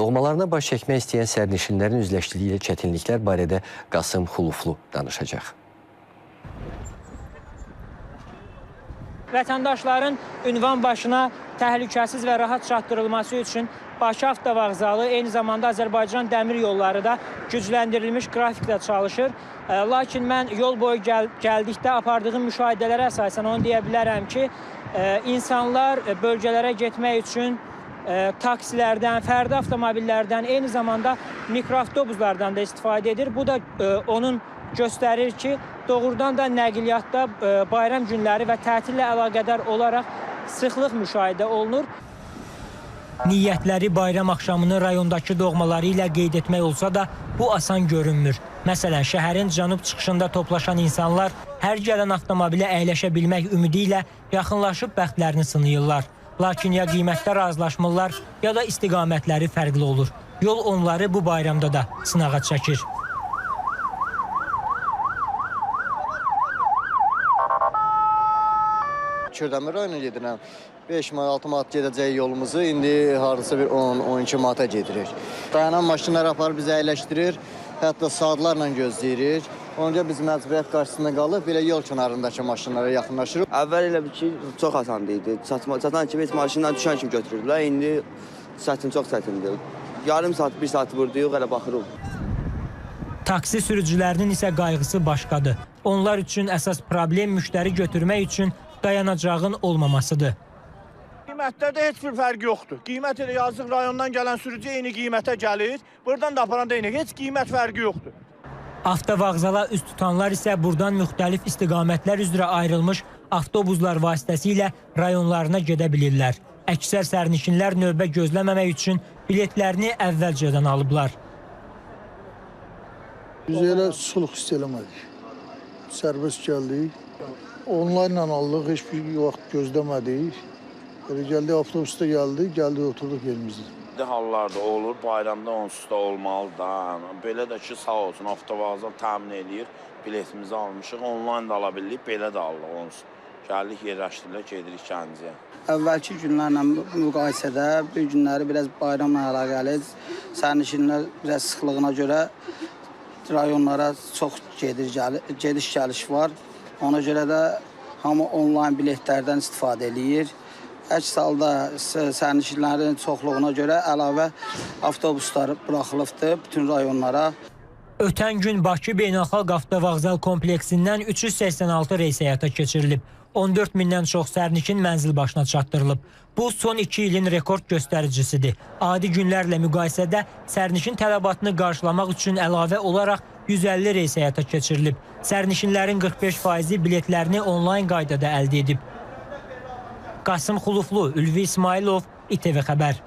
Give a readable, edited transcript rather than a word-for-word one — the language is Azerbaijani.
Doğmalarına baş çəkmək istəyən sərnişinlərin üzləşdiyi çətinliklər barədə Qasım Xuluflu danışacaq. Vətəndaşların ünvan başına təhlükəsiz və rahat çatdırılması üçün Bakı Avtovağzalı, eyni zamanda Azərbaycan Dəmir Yolları da gücləndirilmiş qrafiklə çalışır. Lakin mən yol boyu gəldikdə apardığım müşahidələrə əsasən onu deyə bilərəm ki, insanlar bölgələrə getmək üçün taksilərdən, fərdi avtomobillərdən, eyni zamanda mikroavtobuslardan da istifadə edir. Bu da onun göstərir ki, doğrudan da nəqliyyatda bayram günləri və tətillə əlaqədar olaraq sıxlıq müşahidə olunur. Niyyətləri bayram axşamını rayondakı doğmaları ilə qeyd etmək olsa da, bu asan görünmür. Məsələn, şəhərin cənub çıxışında toplaşan insanlar hər gələn avtomobilə əyləşə bilmək ümidi ilə yaxınlaşıb bəxtlərini sınayırlar. Lakin ya qiymətdə razılaşmırlar, ya da istiqamətləri fərqli olur. Yol onları bu bayramda da sınağa çəkir. Kürdəmir rayonuna gedirəm. 5 manat, 6 manat gedəcək yolumuzu indi hardasa bir 10-12 manata gedirik. Dayanan maşınlar aparıb bizi əyləşdirir, hətta saatlarla gözləyirik. Onca biz məcburiyyət qarşısında qalıb belə yol kənarındakı maşınlara yaxınlaşırıq. Əvvəl elə bir ki, çox asandı idi. Çatan kimi heç maşından düşən kimi götürürdülər. İndi çox çətindir. Yarım saat, 1 saat vurduyuq, elə baxırıq. Taksi sürücülərinin isə qayğısı başqadır. Onlar üçün əsas problem müştəri götürmək üçün dayanacağın olmamasıdır. Qiymətlərdə heç bir fərq yoxdur. Qiymət elə yazıq rayondan gələn sürücü eyni qiymətə gəlir. Buradan da aparanda eyni. Heç qiymət fərqi yoxdur. Avtovağzala üst tutanlar isə buradan müxtəlif istiqamətlər üzrə ayrılmış avtobuslar vasitəsilə rayonlarına gedə bilirlər. Əksər sərnişinlər növbə gözləməmək üçün biletlərini əvvəlcədən alıblar. Biz elə sulh hiss eləmədik. Sərbəst gəldik. Onlaynla aldıq, heç bir vaxt gözləmədik. Elə gəldik, avtobusda gəldik, oturduk yerimizdə. Hallarda olur, bayramda onsuz da olmalı da. Belə də ki, sağ olsun, Avtovağzal təmin edir, biletimizi almışıq, onlayn da ala bildik, belə də alırıq onsuz. Gəldik, yerləşdirilir, gedirik Gəncəyə. Əvvəlki günlərlə müqayisədə bir günləri biraz bayramla əlaqəli, sərnişinlər biraz sıxlığına görə rayonlara çox gediş-gəliş var. Ona görə də hamı onlayn biletlərdən istifadə edir. Əks halda sərnişinlərin çoxluğuna görə əlavə avtobuslar buraxılıbdır bütün rayonlara. Ötən gün Bakı Beynəlxalq Avtovağzal kompleksindən 386 reys həyata keçirilib. 14 mindən çox sərnişin mənzil başına çatdırılıb. Bu, son 2 ilin rekord göstəricisidir. Adi günlərlə müqayisədə sərnişin tələbatını qarşılamaq üçün əlavə olaraq 150 reys həyata keçirilib. Sərnişinlərin 45%-i biletlərini onlayn qaydada əldə edib. Qasım Xuluflu, Ülvi İsmailov, İTV Xəbər.